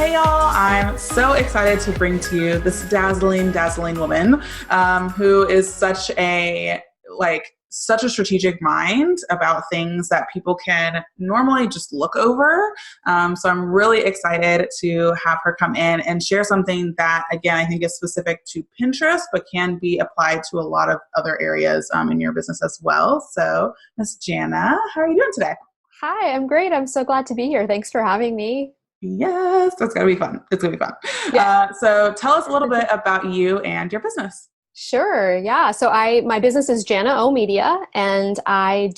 Hey y'all, I'm so excited to bring to you this dazzling woman who is such a strategic mind about things that people can normally just look over. So I'm really excited to have her come in and share something that, again, I think is specific to Pinterest, but can be applied to a lot of other areas in your business as well. So Miss Jana, how are you doing today? Hi, I'm great. I'm so glad to be here. Thanks for having me. Yes, that's gonna be fun. It's gonna be fun. Yeah. So tell us a little bit about you and your business. Sure. Yeah. So my business is Jana O Media, and I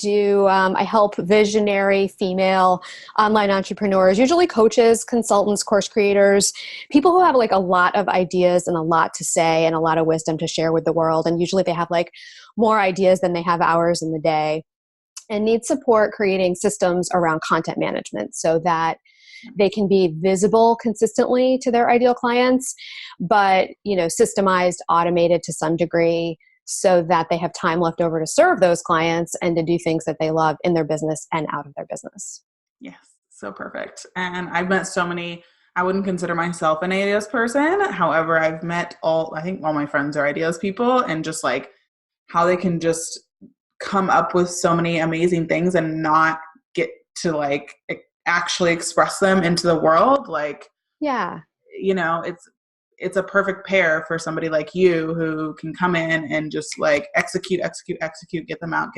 help visionary female online entrepreneurs, usually coaches, consultants, course creators, people who have like a lot of ideas and a lot to say and a lot of wisdom to share with the world. And usually they have like more ideas than they have hours in the day and need support creating systems around content management so that they can be visible consistently to their ideal clients, but systemized, automated to some degree so that they have time left over to serve those clients and to do things that they love in their business and out of their business. Yes, so perfect. And I've met so many, I wouldn't consider myself an ideas person. However, I've met I think all my friends are ideas people, and just like how they can just come up with so many amazing things and not get to actually express them into the world. Yeah. It's a perfect pair for somebody like you who can come in and just like execute, get them out.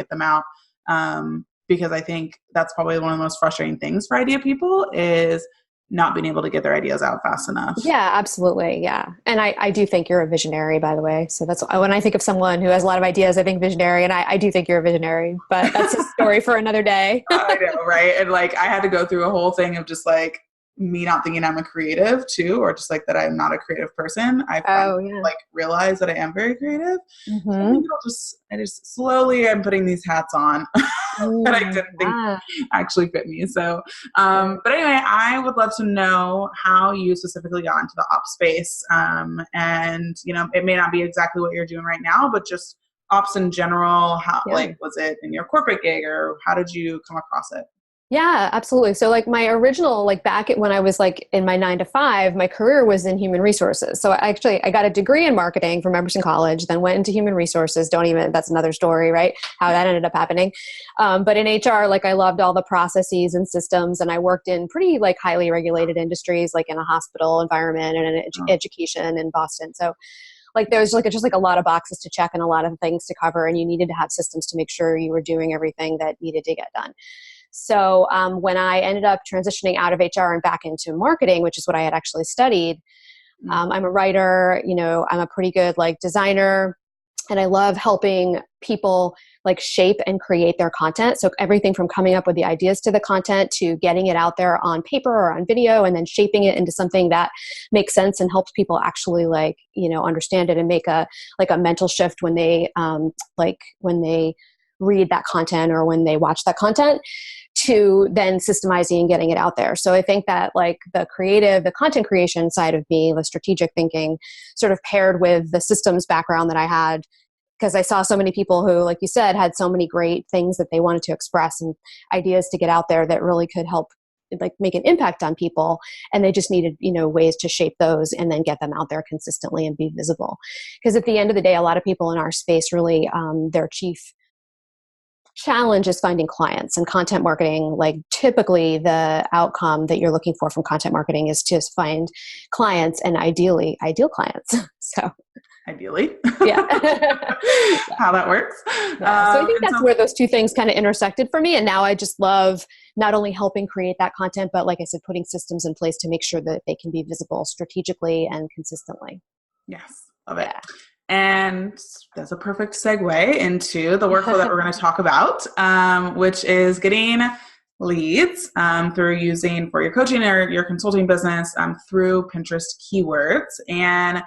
Because I think that's probably one of the most frustrating things for idea people is not being able to get their ideas out fast enough. Yeah, absolutely. Yeah. And I do think you're a visionary, by the way. So that's when I think of someone who has a lot of ideas, I think visionary. And I do think you're a visionary, but that's a story for another day. I know, right? And I had to go through a whole thing of just like me not thinking I'm a creative too, or just like that I'm not a creative person. I Oh, finally yeah. realized that I am very creative. So I Mm-hmm. think I just slowly am putting these hats on that I didn't think Yeah. actually fit me. So, but anyway, I would love to know how you specifically got into the ops space. And it may not be exactly what you're doing right now, but just ops in general. How Yeah. was it in your corporate gig, or how did you come across it? Yeah, absolutely. So my original, when I was in my 9 to 5, my career was in human resources. So I got a degree in marketing from Emerson College, then went into human resources. That's another story, right? How that ended up happening. But in HR, I loved all the processes and systems, and I worked in pretty highly regulated industries, like in a hospital environment and in education in Boston. So there's just a lot of boxes to check and a lot of things to cover, and you needed to have systems to make sure you were doing everything that needed to get done. So when I ended up transitioning out of HR and back into marketing, which is what I had actually studied, I'm a writer, I'm a pretty good designer, and I love helping people shape and create their content. So everything from coming up with the ideas to the content to getting it out there on paper or on video and then shaping it into something that makes sense and helps people actually understand it and make a mental shift when they when they read that content or when they watch that content, to then systemizing and getting it out there. So I think that the content creation side of me, the strategic thinking, sort of paired with the systems background that I had, because I saw so many people who, like you said, had so many great things that they wanted to express and ideas to get out there that really could help make an impact on people. And they just needed, ways to shape those and then get them out there consistently and be visible. Because at the end of the day, a lot of people in our space really, their chief challenge is finding clients, and content marketing, typically the outcome that you're looking for from content marketing is to find clients, and ideally ideal clients. So Ideally. yeah. How that works. Yeah. So I think that's where those two things kind of intersected for me. And now I just love not only helping create that content, but like I said, putting systems in place to make sure that they can be visible strategically and consistently. Yes, love it. And that's a perfect segue into the workflow that we're going to talk about, which is getting leads through using for your coaching or your consulting business through Pinterest keywords. And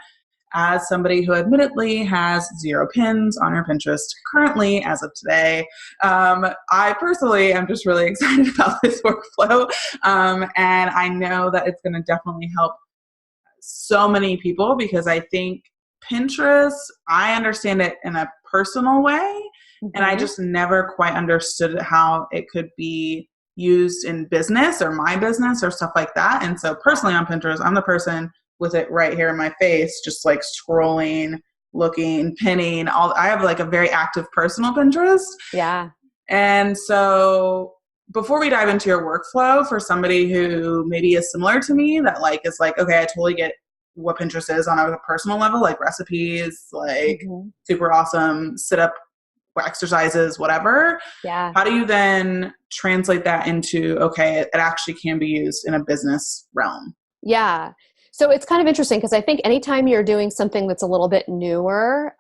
as somebody who admittedly has 0 pins on her Pinterest currently as of today, I personally am just really excited about this workflow. And I know that it's going to definitely help so many people, because I think Pinterest, I understand it in a personal way, and I just never quite understood how it could be used in business or my business or stuff like that. And so personally on Pinterest, I'm the person with it right here in my face, just like scrolling, looking, pinning, all. I have like a very active personal Pinterest. Yeah. And so before we dive into your workflow, for somebody who maybe is similar to me, that like is like, okay, I totally get what Pinterest is on a personal level, like recipes, like super awesome sit up exercises, whatever. Yeah. How do you then translate that into, okay, it actually can be used in a business realm? Yeah. So it's kind of interesting because I think anytime you're doing something that's a little bit newer,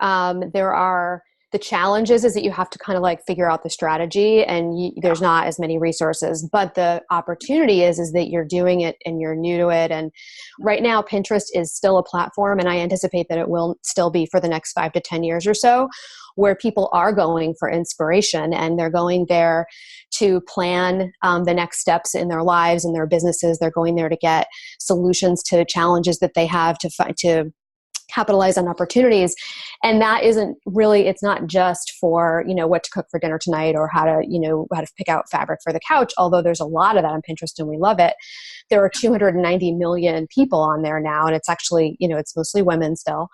there are the challenges is that you have to kind of like figure out the strategy, and there's not as many resources, but the opportunity is that you're doing it and you're new to it. And right now Pinterest is still a platform, and I anticipate that it will still be for the next 5 to 10 years or so, where people are going for inspiration, and they're going there to plan the next steps in their lives and their businesses. They're going there to get solutions to challenges that they have to capitalize on opportunities. And that isn't really, it's not just for, what to cook for dinner tonight or how to pick out fabric for the couch, although there's a lot of that on Pinterest and we love it. There are 290 million people on there now, and it's actually, it's mostly women still.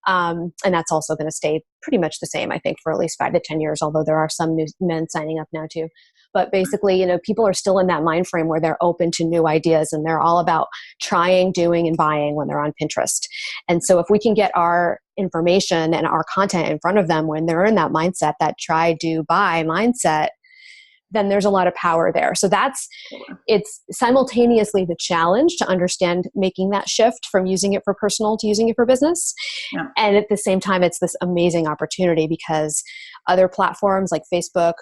And that's also going to stay pretty much the same, I think, for at least 5 to 10 years, although there are some new men signing up now too. But basically, people are still in that mind frame where they're open to new ideas, and they're all about trying, doing, and buying when they're on Pinterest. And so if we can get our information and our content in front of them when they're in that mindset, that try, do, buy mindset, then there's a lot of power there. So it's simultaneously the challenge to understand making that shift from using it for personal to using it for business. Yeah. And at the same time, it's this amazing opportunity because other platforms like Facebook,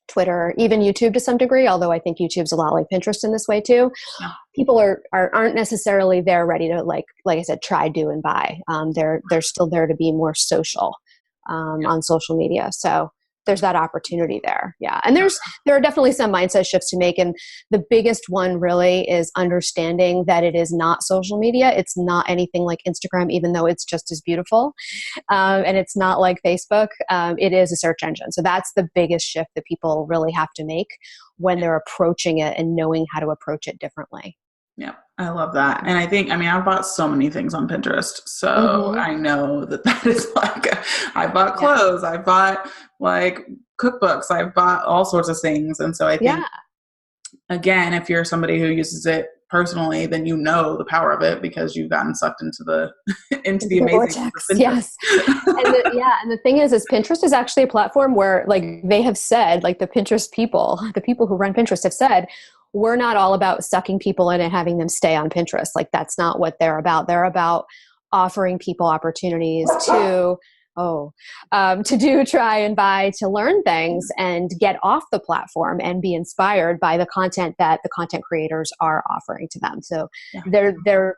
Twitter, even YouTube to some degree, although I think YouTube's a lot like Pinterest in this way too. Yeah. People aren't necessarily there ready to like I said, try, do, and buy. They're still there to be more social on social media. So there's that opportunity there. Yeah. And there are definitely some mindset shifts to make. And the biggest one really is understanding that it is not social media. It's not anything like Instagram, even though it's just as beautiful. And it's not like Facebook. It is a search engine. So that's the biggest shift that people really have to make when they're approaching it and knowing how to approach it differently. Yeah, I love that. And I think, I've bought so many things on Pinterest. So I know that is like, I bought clothes, I bought like cookbooks, I've bought all sorts of things. And so I think, again, if you're somebody who uses it personally, then the power of it because you've gotten sucked into the amazing vortex. Yes. And the thing is Pinterest is actually a platform where like they have said, like the Pinterest people, the people who run Pinterest have said, we're not all about sucking people in and having them stay on Pinterest. Like that's not what they're about. They're about offering people opportunities to do, try, and buy, to learn things and get off the platform and be inspired by the content that the content creators are offering to them. So they're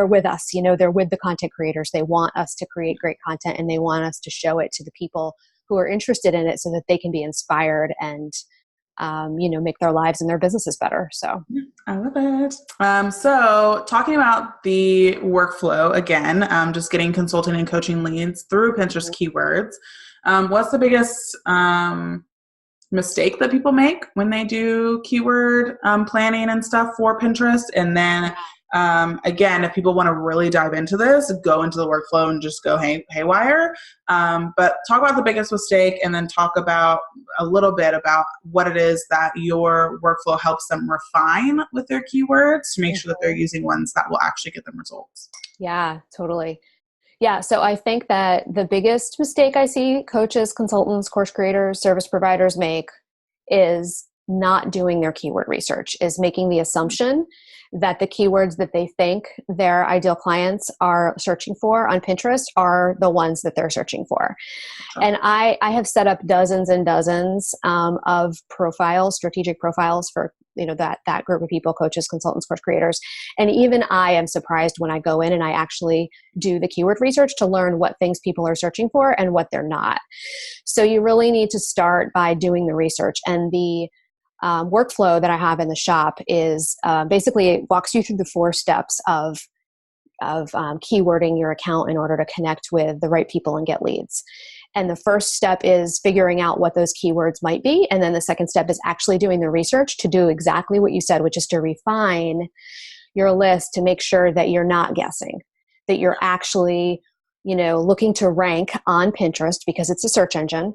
with us, they're with the content creators. They want us to create great content and they want us to show it to the people who are interested in it so that they can be inspired and make their lives and their businesses better. So I love it. So talking about the workflow again, just getting consulting and coaching leads through Pinterest keywords. What's the biggest mistake that people make when they do keyword planning and stuff for Pinterest? And then again, if people want to really dive into this, go into the workflow and just go haywire. But talk about the biggest mistake and then talk about a little bit about what it is that your workflow helps them refine with their keywords to make sure that they're using ones that will actually get them results. Yeah, totally. Yeah. So I think that the biggest mistake I see coaches, consultants, course creators, service providers make is not doing their keyword research, is making the assumption that the keywords that they think their ideal clients are searching for on Pinterest are the ones that they're searching for. Okay. And I have set up dozens and dozens of profiles, strategic profiles for that group of people, coaches, consultants, course creators. And even I am surprised when I go in and I actually do the keyword research to learn what things people are searching for and what they're not. So you really need to start by doing the research. And the workflow that I have in the shop is basically it walks you through the 4 steps of keywording your account in order to connect with the right people and get leads. And the first step is figuring out what those keywords might be. And then the second step is actually doing the research to do exactly what you said, which is to refine your list to make sure that you're not guessing, that you're actually, looking to rank on Pinterest, because it's a search engine,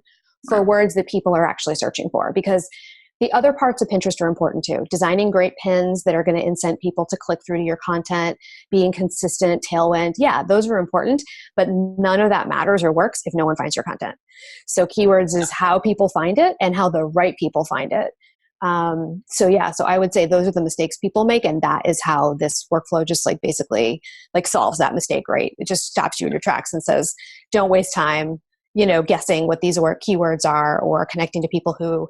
for words that people are actually searching for. Because the other parts of Pinterest are important too. Designing great pins that are going to incent people to click through to your content, being consistent, tailwind. Yeah, those are important, but none of that matters or works if no one finds your content. So keywords is how people find it and how the right people find it. So I would say those are the mistakes people make. And that is how this workflow just basically solves that mistake, right? It just stops you in your tracks and says, don't waste time guessing what these keywords are, or connecting to people who,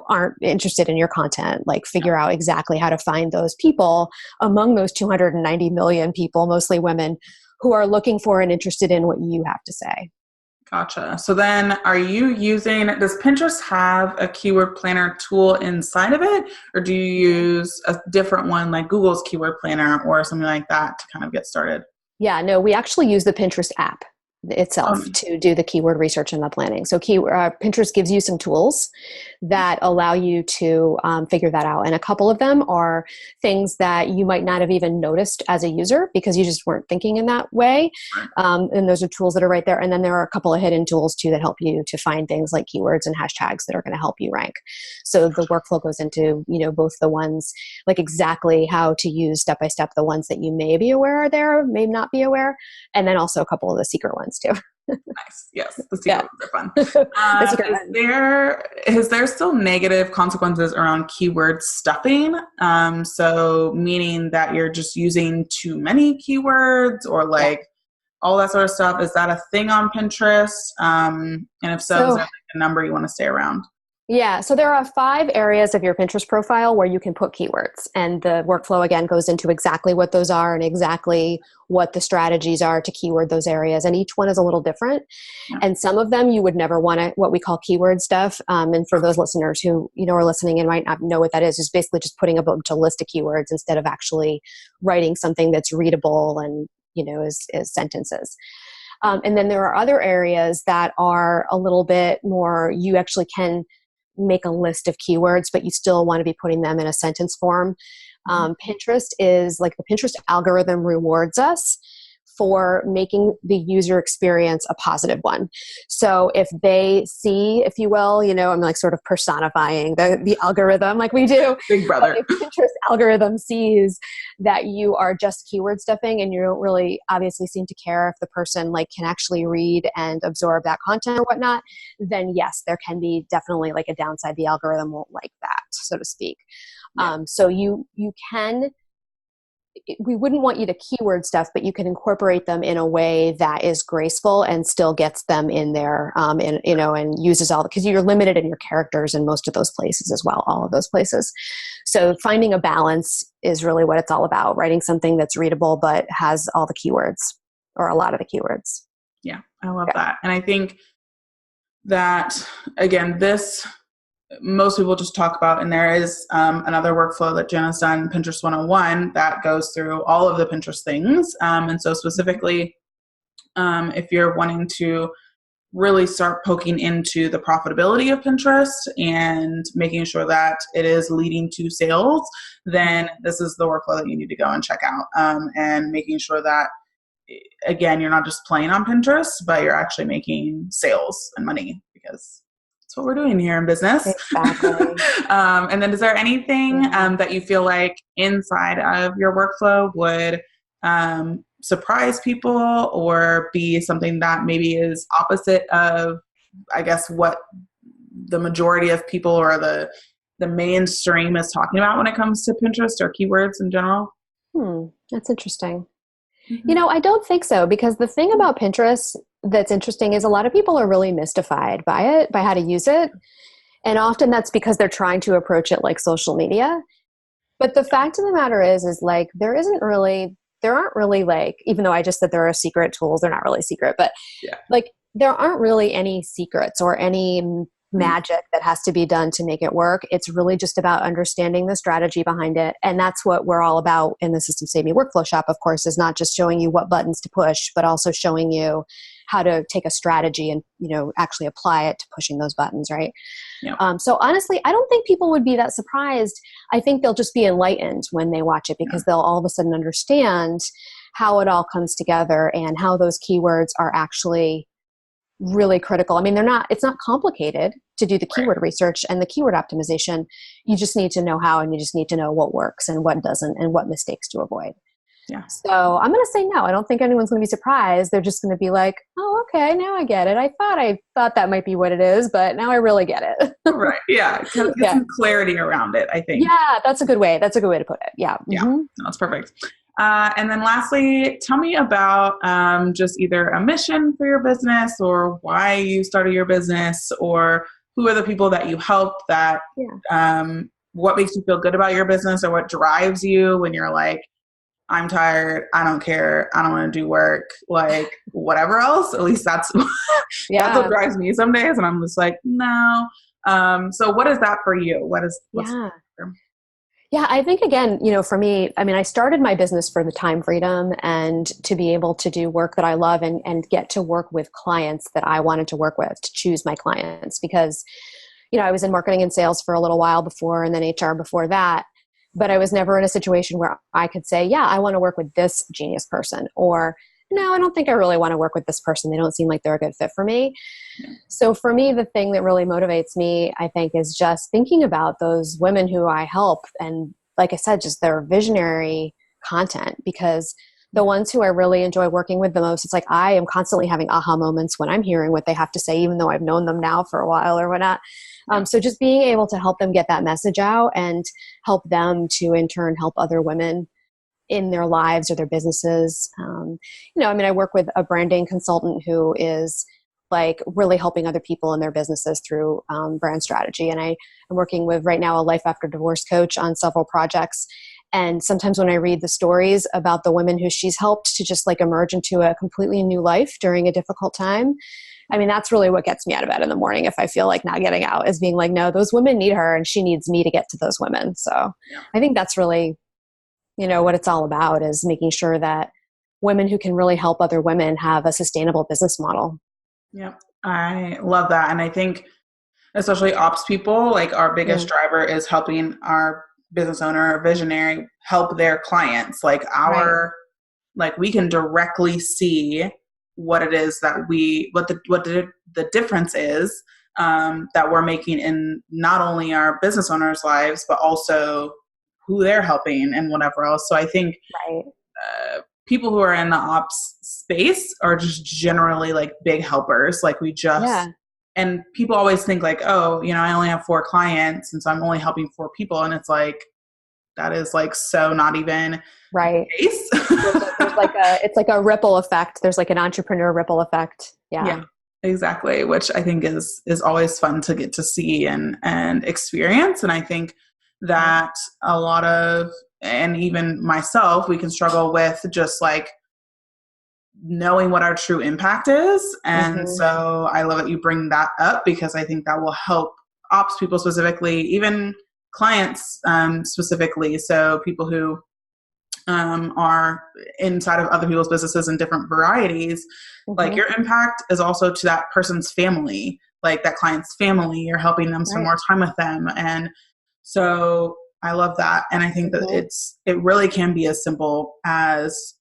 aren't interested in your content. Figure out exactly how to find those people among those 290 million people, mostly women, who are looking for and interested in what you have to say. Gotcha. So then does Pinterest have a keyword planner tool inside of it? Or do you use a different one like Google's keyword planner or something like that to kind of get started? Yeah, no, we actually use the Pinterest app itself to do the keyword research and the planning. So Pinterest gives you some tools that allow you to figure that out. And a couple of them are things that you might not have even noticed as a user because you just weren't thinking in that way. And those are tools that are right there. And then there are a couple of hidden tools too that help you to find things like keywords and hashtags that are going to help you rank. So the workflow goes into, both the ones exactly how to use step-by-step, the ones that you may be aware are there, may not be aware, and then also a couple of the secret ones too. Nice. Yes. The secret ones are fun. Is there still negative consequences around keyword stuffing? So meaning that you're just using too many keywords or all that sort of stuff. Is that a thing on Pinterest? And if so is there a number you want to stay around? Yeah, so there are 5 areas of your Pinterest profile where you can put keywords. And the workflow, again, goes into exactly what those are and exactly what the strategies are to keyword those areas. And each one is a little different. Yeah. And some of them you would never want to, what we call keyword stuff. And for those listeners who, are listening and might not know what that is basically just putting a bunch of list of keywords instead of actually writing something that's readable and, is sentences. And then there are other areas that are a little bit more, you actually can make a list of keywords, but you still want to be putting them in a sentence form. Pinterest is the Pinterest algorithm rewards us for making the user experience a positive one. So if they see, if you will, I'm sort of personifying the algorithm like we do. Big brother. If Pinterest algorithm sees that you are just keyword stuffing and you don't really obviously seem to care if the person can actually read and absorb that content or whatnot, then yes, there can be definitely a downside. The algorithm won't like that, so to speak. Yeah. So you can, we wouldn't want you to keyword stuff, but you can incorporate them in a way that is graceful and still gets them in there, and uses because you're limited in your characters in most of those places as well, all of those places. So finding a balance is really what it's all about, writing something that's readable, but has all the keywords or a lot of the keywords. Yeah, I love that. And I think that, again, most people just talk about, and there is another workflow that Jana's done, Pinterest 101, that goes through all of the Pinterest things. And so specifically, if you're wanting to really start poking into the profitability of Pinterest and making sure that it is leading to sales, then this is the workflow that you need to go and check out. And making sure that, again, you're not just playing on Pinterest, but you're actually making sales and money, because that's what we're doing here in business. Exactly. And then is there anything that you feel like inside of your workflow would surprise people or be something that maybe is opposite of, I guess, what the majority of people or the mainstream is talking about when it comes to Pinterest or keywords in general? That's interesting. I don't think so, because the thing about Pinterest that's interesting is a lot of people are really mystified by it, by how to use it. And often that's because they're trying to approach it like social media. But the fact of the matter is there aren't really even though I just said there are secret tools, they're not really secret, but there aren't really any secrets or any magic that has to be done to make it work. It's really just about understanding the strategy behind it. And that's what we're all about in the System Save Me workflow shop, of course, is not just showing you what buttons to push, but also showing you how to take a strategy and, actually apply it to pushing those buttons, right? Yeah. So honestly, I don't think people would be that surprised. I think they'll just be enlightened when they watch it, because they'll all of a sudden understand how it all comes together and how those keywords are actually really critical. I mean, it's not complicated to do the keyword research and the keyword optimization. You just need to know how, and you just need to know what works and what doesn't and what mistakes to avoid. Yeah. So I'm going to say no. I don't think anyone's going to be surprised. They're just going to be like, oh, okay, now I get it. I thought that might be what it is, but now I really get it. Right. Yeah. Get some clarity around it, I think. Yeah, that's a good way. That's a good way to put it. Yeah. Yeah. That's perfect. And then lastly, tell me about just either a mission for your business, or why you started your business, or who are the people that you help, that what makes you feel good about your business, or what drives you when you're like, I'm tired, I don't care, I don't want to do work, like whatever else. At least that's that's what drives me some days, and I'm just like, no. So what is that for you? What's Yeah, I think again, for me, I mean, I started my business for the time freedom and to be able to do work that I love and get to work with clients that I wanted to work with, to choose my clients, because, I was in marketing and sales for a little while before, and then HR before that. But I was never in a situation where I could say, yeah, I want to work with this genius person, or no, I don't think I really want to work with this person. They don't seem like they're a good fit for me. Yeah. So for me, the thing that really motivates me, I think, is just thinking about those women who I help. And like I said, just their visionary content, because the ones who I really enjoy working with the most, it's like I am constantly having aha moments when I'm hearing what they have to say, even though I've known them now for a while or whatnot. So just being able to help them get that message out and help them to in turn help other women in their lives or their businesses. I work with a branding consultant who is like really helping other people in their businesses through brand strategy. And I'm working with right now a life after divorce coach on several projects. And sometimes when I read the stories about the women who she's helped to just like emerge into a completely new life during a difficult time, I mean, that's really what gets me out of bed in the morning if I feel like not getting out, is being like, no, those women need her and she needs me to get to those women. So I think that's really, what it's all about, is making sure that women who can really help other women have a sustainable business model. Yeah, I love that. And I think especially ops people, like our biggest driver is helping our business owner or visionary help their clients. Like we can directly see what it is that what the difference is that we're making in not only our business owners' lives, but also who they're helping and whatever else. So I think people who are in the ops space are just generally like big helpers. Like and people always think like, oh, I only have 4 clients, and so I'm only helping 4 people. And it's like, that is like so not even the case. It's like a ripple effect. There's like an entrepreneur ripple effect. Yeah, exactly. Which I think is always fun to get to see and experience. And I think that a lot of, and even myself, we can struggle with just like knowing what our true impact is. And so I love that you bring that up, because I think that will help ops people specifically, even clients specifically. So people who are inside of other people's businesses in different varieties, like your impact is also to that person's family, like that client's family. You're helping them spend more time with them. And so I love that. And I think that it really can be as simple as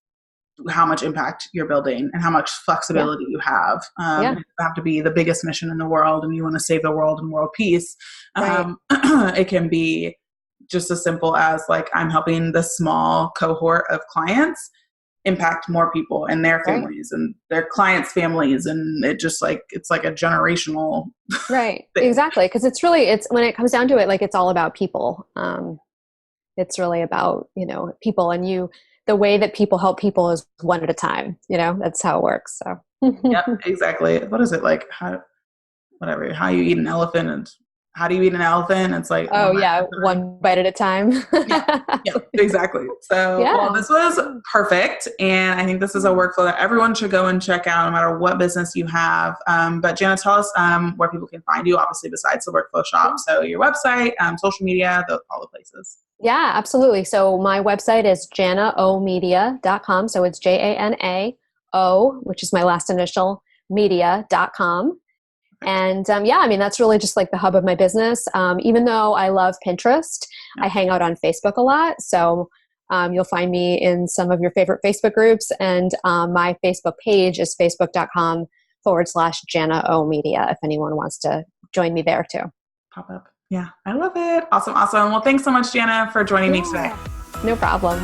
how much impact you're building and how much flexibility you have. You have to be the biggest mission in the world and you want to save the world and world peace. It can be just as simple as like, I'm helping the small cohort of clients impact more people and their families and their clients' families. And it just like, it's like a generational thing. Exactly. Cause it's when it comes down to it, like it's all about people. It's really about, people, and the way that people help people is one at a time, that's how it works. So yep, exactly. What is it like? How you eat an elephant and how do you eat an elephant? It's like, Oh yeah, one bite at a time. Yeah, exactly. So, well, this was perfect. And I think this is a workflow that everyone should go and check out no matter what business you have. But Jana, tell us where people can find you, obviously, besides the workflow shop. So your website, social media, all the places. Yeah, absolutely. So my website is janaomedia.com. So it's JANAO, which is my last initial, media.com. And that's really just like the hub of my business. Even though I love Pinterest, I hang out on Facebook a lot. So you'll find me in some of your favorite Facebook groups. And my Facebook page is facebook.com/Jana O Media if anyone wants to join me there too. Pop up. Yeah, I love it. Awesome. Well, thanks so much, Jana, for joining me today. No problem.